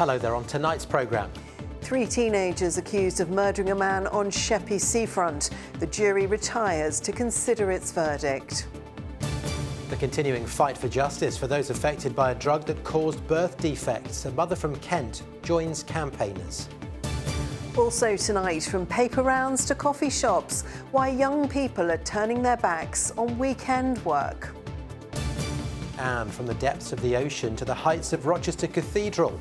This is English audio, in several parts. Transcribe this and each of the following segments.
Hello there on tonight's programme. 3 teenagers accused of murdering a man on Sheppey seafront. The jury retires to consider its verdict. The continuing fight for justice for those affected by a drug that caused birth defects. A mother from Kent joins campaigners. Also tonight, from paper rounds to coffee shops, why young people are turning their backs on weekend work. And from the depths of the ocean to the heights of Rochester Cathedral,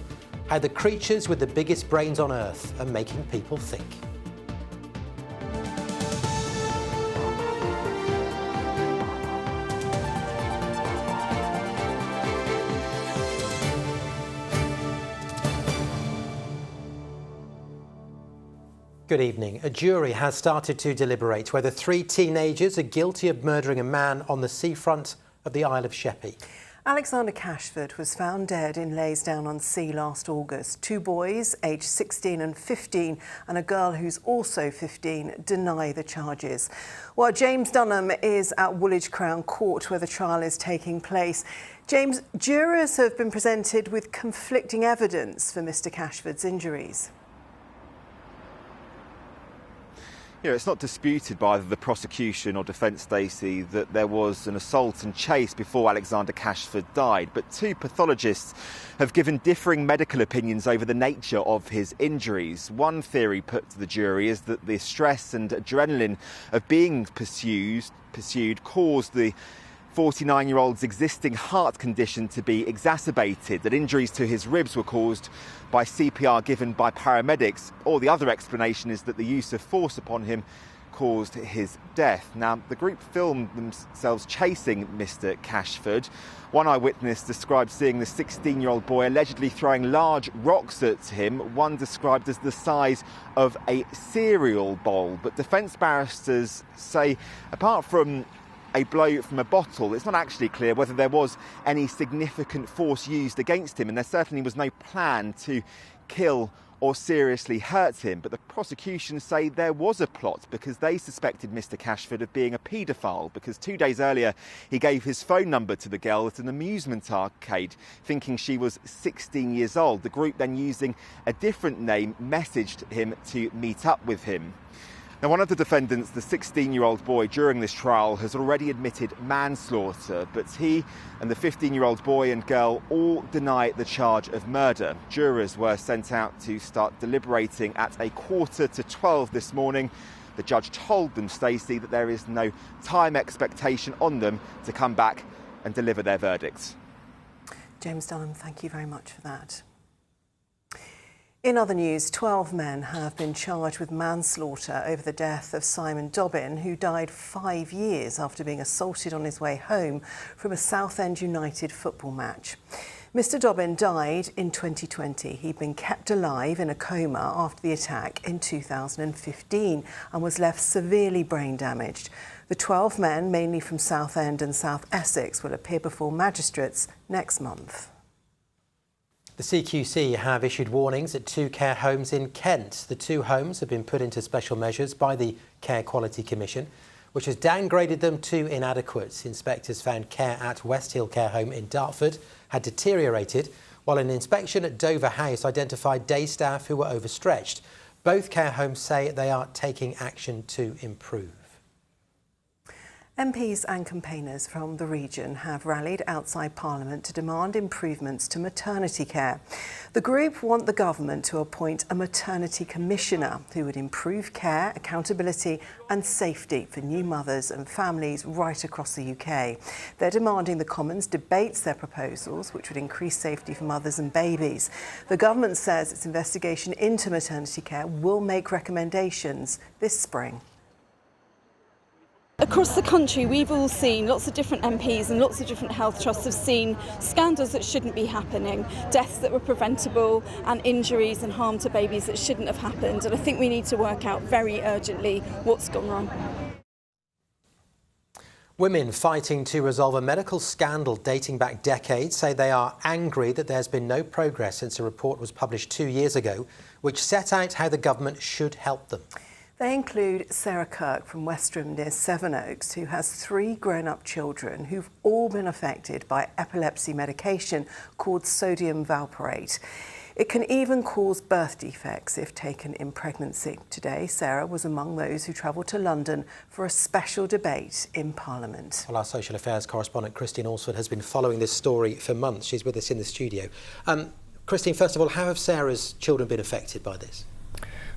how the creatures with the biggest brains on Earth are making people think. Good evening. A jury has started to deliberate whether 3 teenagers are guilty of murdering a man on the seafront of the Isle of Sheppey. Alexander Cashford was found dead in Laysdown-on-Sea last August. 2 boys, aged 16 and 15, and a girl who's also 15, deny the charges. While James Dunham is at Woolwich Crown Court, where the trial is taking place. James, jurors have been presented with conflicting evidence for Mr Cashford's injuries. Yeah, it's not disputed by either the prosecution or defence, Stacey, that there was an assault and chase before Alexander Cashford died. But 2 pathologists have given differing medical opinions over the nature of his injuries. One theory put to the jury is that the stress and adrenaline of being pursued caused the 49-year-old's existing heart condition to be exacerbated, that injuries to his ribs were caused by CPR given by paramedics, or the other explanation is that the use of force upon him caused his death. Now, the group filmed themselves chasing Mr Cashford. One eyewitness described seeing the 16-year-old boy allegedly throwing large rocks at him, one described as the size of a cereal bowl. But defence barristers say, apart from a blow from a bottle, it's not actually clear whether there was any significant force used against him, and there certainly was no plan to kill or seriously hurt him. But the prosecution say there was a plot because they suspected Mr Cashford of being a paedophile, because 2 days earlier he gave his phone number to the girl at an amusement arcade thinking she was 16 years old. The group then, using a different name, messaged him to meet up with him. Now, one of the defendants, the 16-year-old boy, during this trial has already admitted manslaughter, but he and the 15-year-old boy and girl all deny the charge of murder. Jurors were sent out to start deliberating at 11:45 this morning. The judge told them, Stacey, that there is no time expectation on them to come back and deliver their verdicts. James Dunham, thank you very much for that. In other news, 12 men have been charged with manslaughter over the death of Simon Dobbin, who died 5 years after being assaulted on his way home from a Southend United football match. Mr Dobbin died in 2020. He'd been kept alive in a coma after the attack in 2015 and was left severely brain damaged. The 12 men, mainly from Southend and South Essex, will appear before magistrates next month. The CQC have issued warnings at 2 care homes in Kent. The 2 homes have been put into special measures by the Care Quality Commission, which has downgraded them to inadequate. Inspectors found care at Westhill Care Home in Dartford had deteriorated, while an inspection at Dover House identified day staff who were overstretched. Both care homes say they are taking action to improve. MPs and campaigners from the region have rallied outside Parliament to demand improvements to maternity care. The group want the government to appoint a maternity commissioner who would improve care, accountability and safety for new mothers and families right across the UK. They're demanding the Commons debates their proposals, which would increase safety for mothers and babies. The government says its investigation into maternity care will make recommendations this spring. Across the country, we've all seen, lots of different MPs and lots of different health trusts have seen scandals that shouldn't be happening, deaths that were preventable and injuries and harm to babies that shouldn't have happened. And I think we need to work out very urgently what's gone wrong. Women fighting to resolve a medical scandal dating back decades say they are angry that there's been no progress since a report was published 2 years ago, which set out how the government should help them. They include Sarah Kirk from Westerham near Sevenoaks, who has 3 grown-up children who've all been affected by epilepsy medication called sodium valproate. It can even cause birth defects if taken in pregnancy. Today, Sarah was among those who travelled to London for a special debate in Parliament. Well, our social affairs correspondent Christine Alsford has been following this story for months. She's with us in the studio. Christine, first of all, how have Sarah's children been affected by this?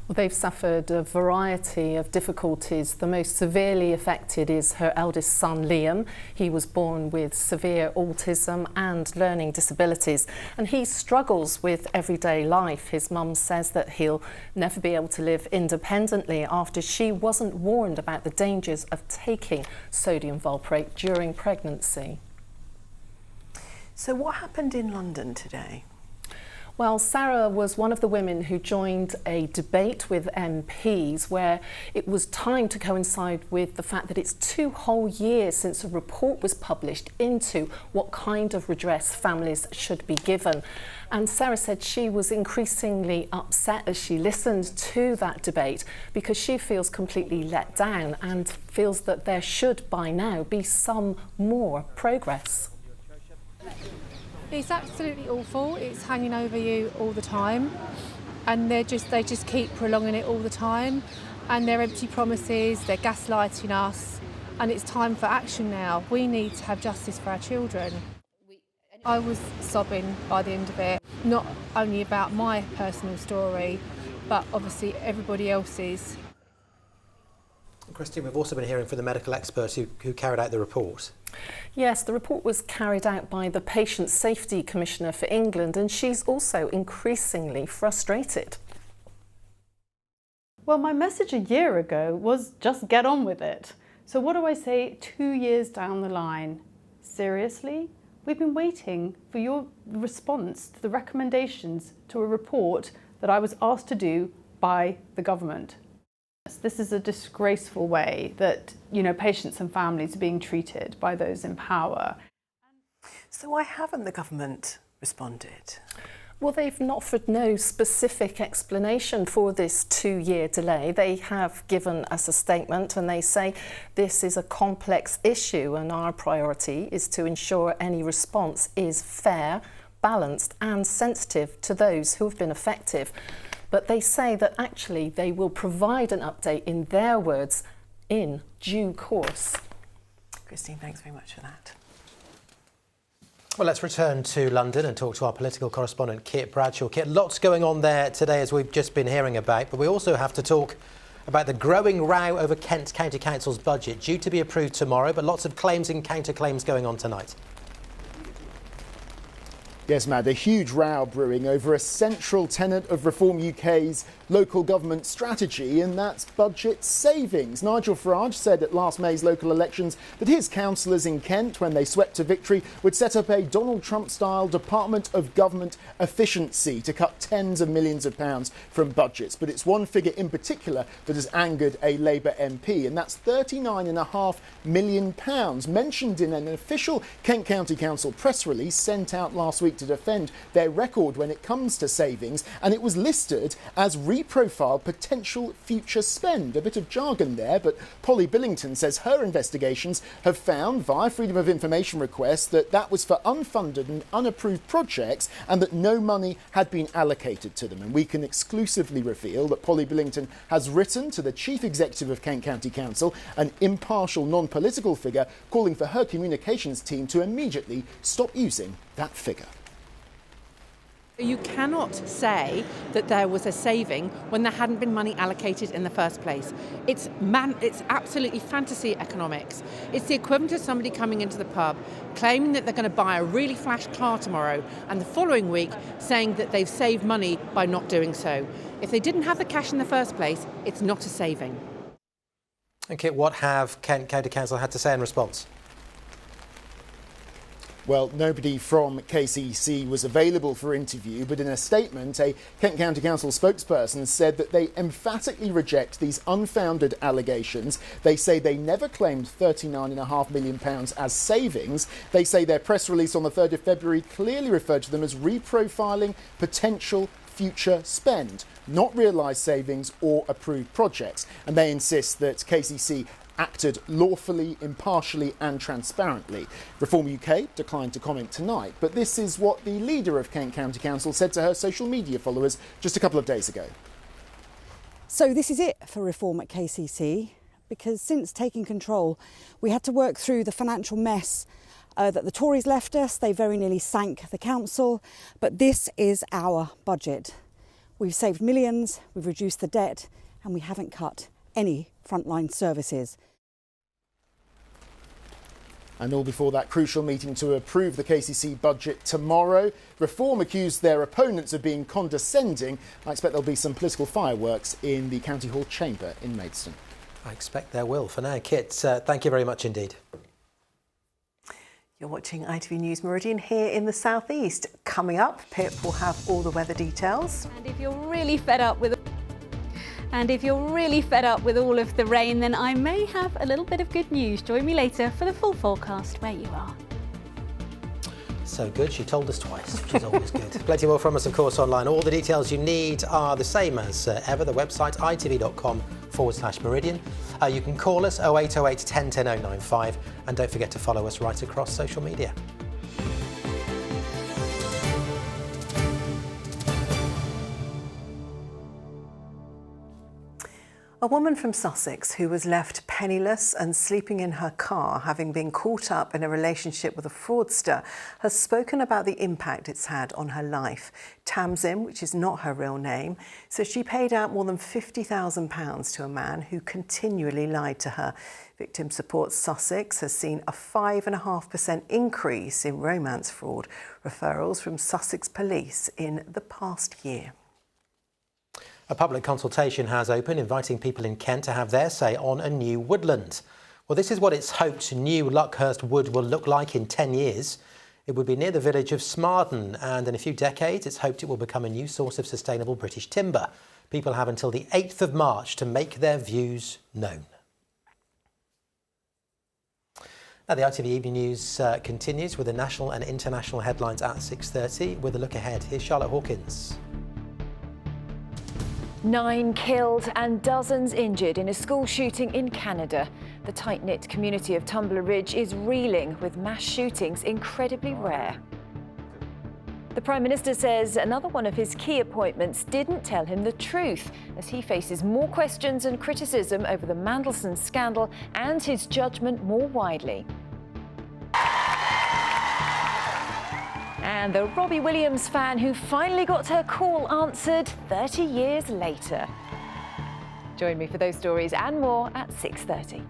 Well, they've suffered a variety of difficulties. The most severely affected is her eldest son, Liam. He was born with severe autism and learning disabilities, and he struggles with everyday life. His mum says that he'll never be able to live independently after she wasn't warned about the dangers of taking sodium valproate during pregnancy. So what happened in London today? Well, Sarah was one of the women who joined a debate with MPs where it was timed to coincide with the fact that it's 2 whole years since a report was published into what kind of redress families should be given. And Sarah said she was increasingly upset as she listened to that debate because she feels completely let down and feels that there should by now be some more progress. It's absolutely awful. It's hanging over you all the time, and they just keep prolonging it all the time, and they're empty promises, they're gaslighting us, and it's time for action now. We need to have justice for our children. I was sobbing by the end of it, not only about my personal story, but obviously everybody else's. Christine, we've also been hearing from the medical experts who carried out the report. Yes, the report was carried out by the Patient Safety Commissioner for England, and she's also increasingly frustrated. Well, my message a year ago was just get on with it. So what do I say 2 years down the line? Seriously? We've been waiting for your response to the recommendations to a report that I was asked to do by the government. This is a disgraceful way that, patients and families are being treated by those in power. So why haven't the government responded? Well, they've offered no specific explanation for this 2-year delay. They have given us a statement and they say this is a complex issue and our priority is to ensure any response is fair, balanced and sensitive to those who have been affected. But they say that actually they will provide an update, in their words, in due course. Christine, thanks very much for that. Well, let's return to London and talk to our political correspondent, Kit Bradshaw. Kit, lots going on there today, as we've just been hearing about, but we also have to talk about the growing row over Kent County Council's budget, due to be approved tomorrow, but lots of claims and counterclaims going on tonight. Yes, Matt, a huge row brewing over a central tenet of Reform UK's local government strategy, and that's budget savings. Nigel Farage said at last May's local elections that his councillors in Kent, when they swept to victory, would set up a Donald Trump-style Department of Government Efficiency to cut tens of millions of pounds from budgets. But it's one figure in particular that has angered a Labour MP, and that's £39.5 million, mentioned in an official Kent County Council press release sent out last week to defend their record when it comes to savings, and it was listed as reprofile potential future spend. A bit of jargon there, but Polly Billington says her investigations have found via Freedom of Information requests that was for unfunded and unapproved projects and that no money had been allocated to them. And we can exclusively reveal that Polly Billington has written to the Chief Executive of Kent County Council, an impartial non-political figure, calling for her communications team to immediately stop using that figure. You cannot say that there was a saving when there hadn't been money allocated in the first place. It's absolutely fantasy economics. It's the equivalent of somebody coming into the pub, claiming that they're going to buy a really flash car tomorrow, and the following week saying that they've saved money by not doing so. If they didn't have the cash in the first place, it's not a saving. Okay, what have Kent County Council had to say in response? Well, nobody from KCC was available for interview, but in a statement, a Kent County Council spokesperson said that they emphatically reject these unfounded allegations. They say they never claimed £39.5 million as savings. They say their press release on the 3rd of February clearly referred to them as reprofiling potential future spend, not realised savings or approved projects. And they insist that KCC acted lawfully, impartially and transparently. Reform UK declined to comment tonight, but this is what the leader of Kent County Council said to her social media followers just a couple of days ago. So this is it for reform at KCC, because since taking control, we had to work through the financial mess that the Tories left us. They very nearly sank the council, but this is our budget. We've saved millions, we've reduced the debt, and we haven't cut any frontline services. And all before that crucial meeting to approve the KCC budget tomorrow. Reform accused their opponents of being condescending. I expect there'll be some political fireworks in the County Hall chamber in Maidstone. I expect there will. For now, Kit, thank you very much indeed. You're watching ITV News Meridian here in the southeast. Coming up, Pip will have all the weather details. And if you're really fed up with all of the rain, then I may have a little bit of good news. Join me later for the full forecast where you are. So good, she told us twice, which is always good. Plenty more from us, of course, online. All the details you need are the same as ever. The website, itv.com/Meridian. You can call us 0808 10 10 095, and don't forget to follow us right across social media. A woman from Sussex who was left penniless and sleeping in her car, having been caught up in a relationship with a fraudster, has spoken about the impact it's had on her life. Tamsin, which is not her real name, says she paid out more than £50,000 to a man who continually lied to her. Victim Support Sussex has seen a 5.5% increase in romance fraud referrals from Sussex Police in the past year. A public consultation has opened, inviting people in Kent to have their say on a new woodland. Well, this is what it's hoped new Luckhurst Wood will look like in 10 years. It would be near the village of Smarden, and in a few decades, it's hoped it will become a new source of sustainable British timber. People have until the 8th of March to make their views known. Now, the ITV Evening News continues with the national and international headlines at 6:30. With a look ahead, here's Charlotte Hawkins. 9 killed and dozens injured in a school shooting in Canada. The tight-knit community of Tumbler Ridge is reeling with mass shootings incredibly rare. The Prime Minister says another one of his key appointments didn't tell him the truth, as he faces more questions and criticism over the Mandelson scandal and his judgment more widely. And the Robbie Williams fan who finally got her call answered 30 years later. Join me for those stories and more at 6:30.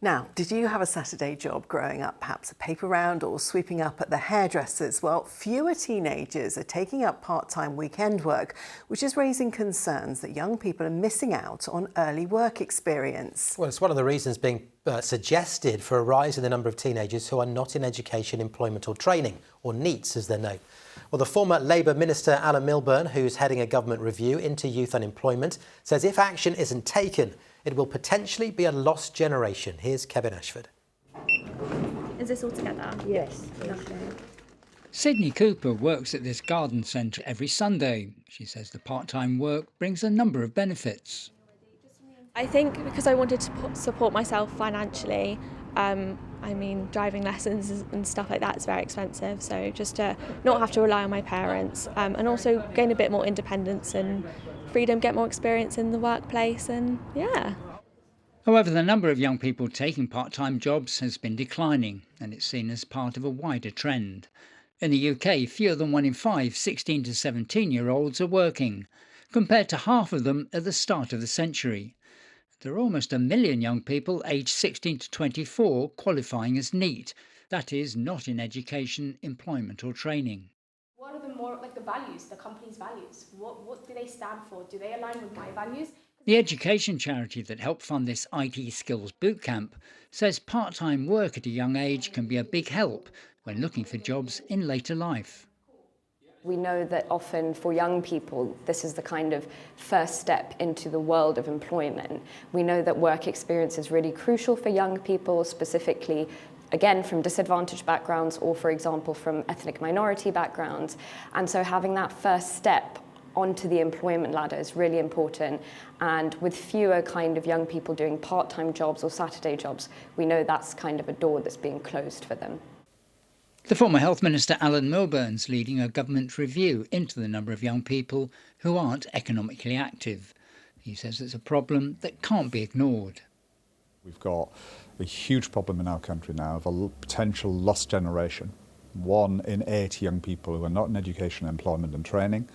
Now, did you have a Saturday job growing up, perhaps a paper round or sweeping up at the hairdressers? Well, fewer teenagers are taking up part-time weekend work, which is raising concerns that young people are missing out on early work experience. Well, it's one of the reasons being suggested for a rise in the number of teenagers who are not in education, employment or training, or NEETs as they're known. Well, the former Labour Minister Alan Milburn, who's heading a government review into youth unemployment, says if action isn't taken, it will potentially be a lost generation. Here's Kevin Ashford. Is this all together? Yes. Lovely. Sydney Cooper works at this garden centre every Sunday. She says the part-time work brings a number of benefits. I think because I wanted to support myself financially, driving lessons and stuff like that is very expensive. So just to not have to rely on my parents and also gain a bit more independence and freedom, get more experience in the workplace and yeah. However, the number of young people taking part-time jobs has been declining and it's seen as part of a wider trend. In the UK, fewer than 1 in 5 16 to 17-year-olds are working, compared to half of them at the start of the century. There are almost 1 million young people aged 16 to 24 qualifying as NEET, that is, not in education, employment or training. What are the more like the values, the company's values? What do they stand for? Do they align with my values? The education charity that helped fund this IT skills bootcamp says part-time work at a young age can be a big help when looking for jobs in later life. We know that often for young people, this is the kind of first step into the world of employment. We know that work experience is really crucial for young people, specifically again, from disadvantaged backgrounds or, for example, from ethnic minority backgrounds. And so having that first step onto the employment ladder is really important, and with fewer kind of young people doing part-time jobs or Saturday jobs, we know that's kind of a door that's being closed for them. The former Health Minister Alan Milburn's leading a government review into the number of young people who aren't economically active. He says it's a problem that can't be ignored. We've got a huge problem in our country now of a potential lost generation. 1 in 8 young people who are not in education, employment and training.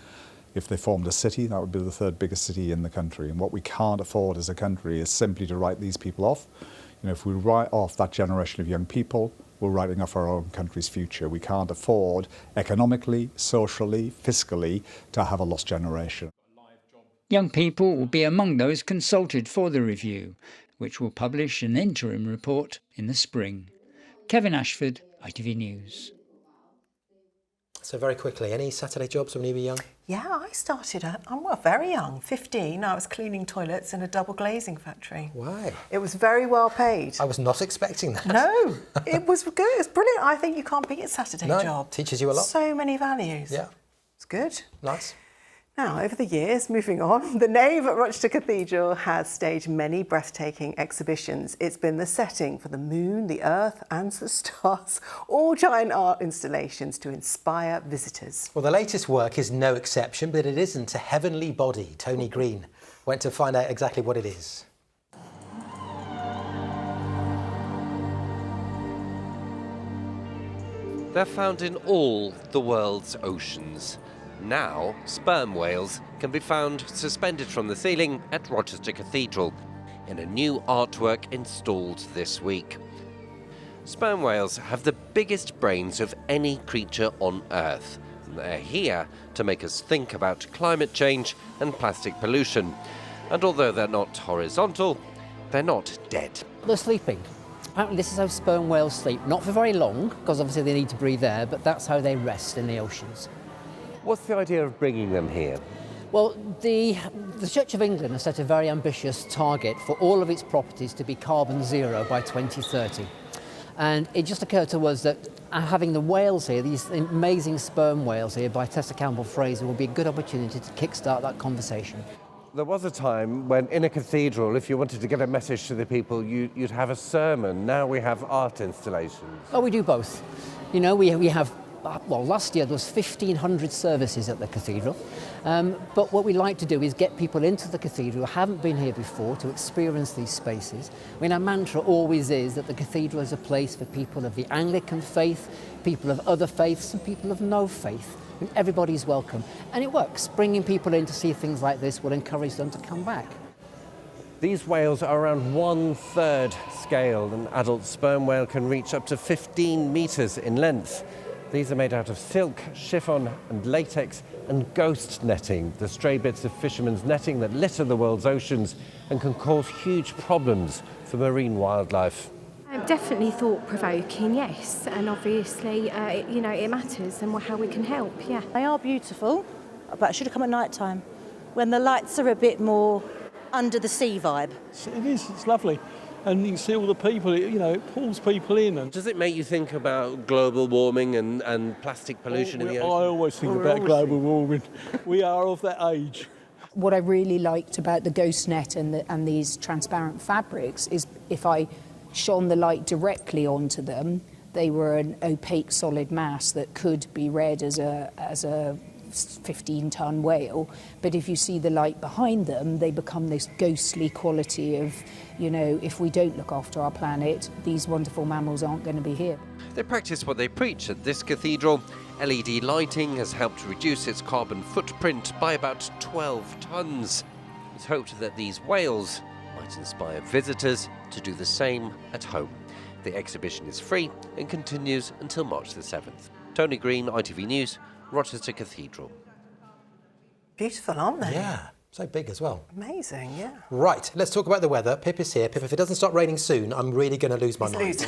If they formed a city, that would be the 3rd biggest city in the country. And what we can't afford as a country is simply to write these people off. You know, if we write off that generation of young people, we're writing off our own country's future. We can't afford economically, socially, fiscally to have a lost generation. Young people will be among those consulted for the review, which will publish an interim report in the spring. Kevin Ashford, ITV News. So very quickly, any Saturday jobs when you were young? Yeah, I started very young, 15. I was cleaning toilets in a double glazing factory. Wow. It was very well paid. I was not expecting that. No, it was good. It was brilliant. I think you can't beat a Saturday job. Teaches you a lot. So many values. Yeah. It's good. Nice. Now, over the years, moving on, the nave at Rochester Cathedral has staged many breathtaking exhibitions. It's been the setting for the moon, the earth and the stars, all giant art installations to inspire visitors. Well, the latest work is no exception, but it isn't a heavenly body. Tony Green went to find out exactly what it is. They're found in all the world's oceans. Now, sperm whales can be found suspended from the ceiling at Rochester Cathedral in a new artwork installed this week. Sperm whales have the biggest brains of any creature on Earth. They're here to make us think about climate change and plastic pollution. And although they're not horizontal, they're not dead. They're sleeping. Apparently this is how sperm whales sleep. Not for very long, because obviously they need to breathe air, but that's how they rest in the oceans. What's the idea of bringing them here? Well, the Church of England has set a very ambitious target for all of its properties to be carbon zero by 2030. And it just occurred to us that having the whales here, these amazing sperm whales here by Tessa Campbell-Fraser, would be a good opportunity to kickstart that conversation. There was a time when in a cathedral, if you wanted to get a message to the people, you'd have a sermon. Now we have art installations. Oh, we do both. You know, we have, well, last year there was 1,500 services at the cathedral. But what we like to do is get people into the cathedral who haven't been here before to experience these spaces. I mean, our mantra always is that the cathedral is a place for people of the Anglican faith, people of other faiths and people of no faith. And everybody's welcome. And it works. Bringing people in to see things like this will encourage them to come back. These whales are around 1/3 scale. An adult sperm whale can reach up to 15 metres in length. These are made out of silk, chiffon and latex and ghost netting, the stray bits of fishermen's netting that litter the world's oceans and can cause huge problems for marine wildlife. Definitely thought-provoking, yes, and obviously, you know, it matters and how we can help, yeah. They are beautiful, but it should have come at night time, when the lights are a bit more under the sea vibe. It is, it's lovely. And you can see all the people, it pulls people in. And does it make you think about global warming and plastic pollution in the ocean? I always think about global warming. We are of that age. What I really liked about the ghost net and these transparent fabrics is if I shone the light directly onto them, they were an opaque solid mass that could be read as a 15-ton whale, but if you see the light behind them, they become this ghostly quality of, if we don't look after our planet, these wonderful mammals aren't going to be here. They practice what they preach at this cathedral. LED lighting has helped reduce its carbon footprint by about 12 tonnes. It's hoped that these whales might inspire visitors to do the same at home. The exhibition is free and continues until March the 7th. Tony Green, ITV News, Rochester Cathedral. Beautiful, aren't they? Yeah, so big as well. Amazing, yeah. Right, let's talk about the weather. Pip is here. Pip, if it doesn't stop raining soon, I'm really going to lose my mind.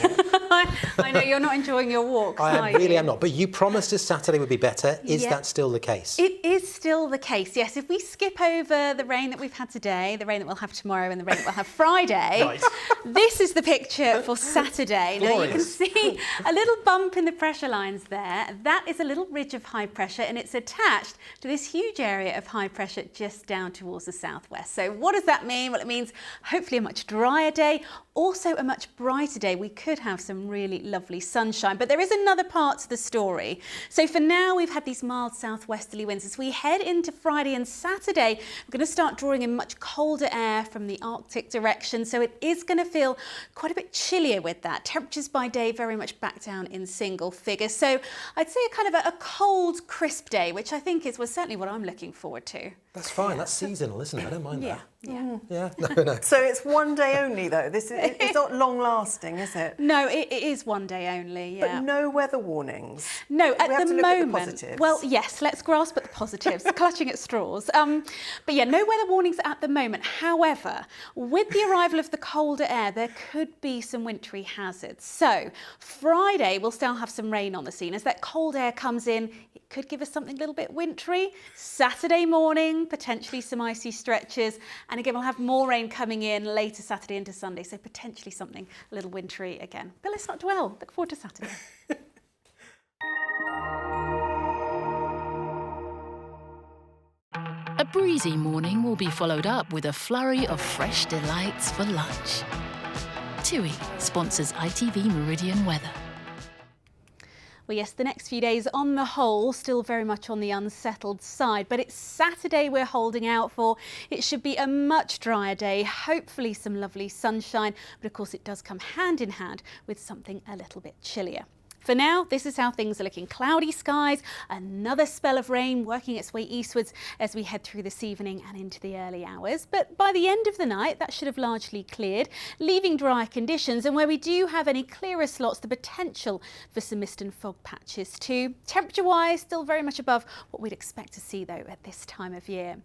I know you're not enjoying your walks, I really am not. But you promised us Saturday would be better. Is Yeah. that still the case? It is still the case, yes. If we skip over the rain that we've had today, the rain that we'll have tomorrow and the rain that we'll have Friday, Right. this is the picture for Saturday. Now you can Glorious. see a little bump in the pressure lines there. That is a little ridge of high pressure and it's attached to this huge area of high pressure just down towards the southwest. So what does that mean? Well, it means hopefully a much drier day, also a much brighter day. We could have some really lovely sunshine, but there is another part to the story. So for now, we've had these mild southwesterly winds. As we head into Friday and Saturday, we're going to start drawing in much colder air from the Arctic direction. So it is going to feel quite a bit chillier with that. Temperatures by day very much back down in single figures. So I'd say a kind of a cold, crisp day, which I think was certainly what I'm looking forward to. That's fine. That's seasonal, isn't it? I don't mind that. Yeah. Yeah. No. So it's one day only, though. It's not long lasting, is it? No, it is one day only. Yeah. But no weather warnings. No, We at have the to look at the moment. positives. Well, yes, let's grasp at the positives, clutching at straws. But yeah, no weather warnings at the moment. However, with the arrival of the colder air, there could be some wintry hazards. So Friday, we'll still have some rain on the scene. As that cold air comes in, it could give us something a little bit wintry. Saturday morning, potentially some icy stretches. And again, we'll have more rain coming in later Saturday into Sunday. So potentially something a little wintry again. But let's not dwell. Look forward to Saturday. A breezy morning will be followed up with a flurry of fresh delights for lunch. TUI sponsors ITV Meridian weather. Well, yes, the next few days on the whole still very much on the unsettled side, but it's Saturday we're holding out for. It should be a much drier day, hopefully some lovely sunshine, but of course it does come hand in hand with something a little bit chillier. For now, this is how things are looking. Cloudy skies, another spell of rain working its way eastwards as we head through this evening and into the early hours. But by the end of the night, that should have largely cleared, leaving dry conditions. And where we do have any clearer slots, the potential for some mist and fog patches too. Temperature-wise, still very much above what we'd expect to see, though, at this time of year.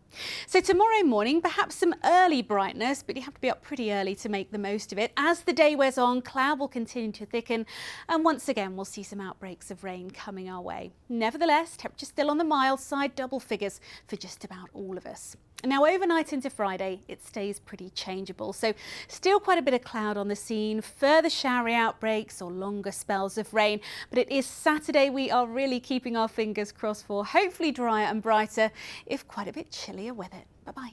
So tomorrow morning, perhaps some early brightness, but you have to be up pretty early to make the most of it. As the day wears on, cloud will continue to thicken. And once again, we'll see some outbreaks of rain coming our way. Nevertheless, temperatures still on the mild side, double figures for just about all of us. Now, overnight into Friday, it stays pretty changeable. So still quite a bit of cloud on the scene, further showery outbreaks or longer spells of rain. But it is Saturday we are really keeping our fingers crossed for, hopefully drier and brighter, if quite a bit chillier weather. Bye-bye.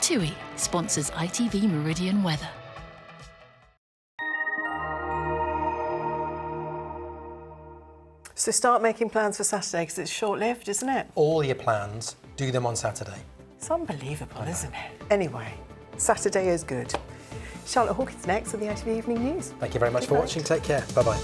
TUI sponsors ITV Meridian weather. So start making plans for Saturday because it's short-lived, isn't it? All your plans, do them on Saturday. It's unbelievable, isn't it? Anyway, Saturday is good. Charlotte Hawkins next with the ITV Evening News. Thank you very much for watching. Take care. Bye-bye.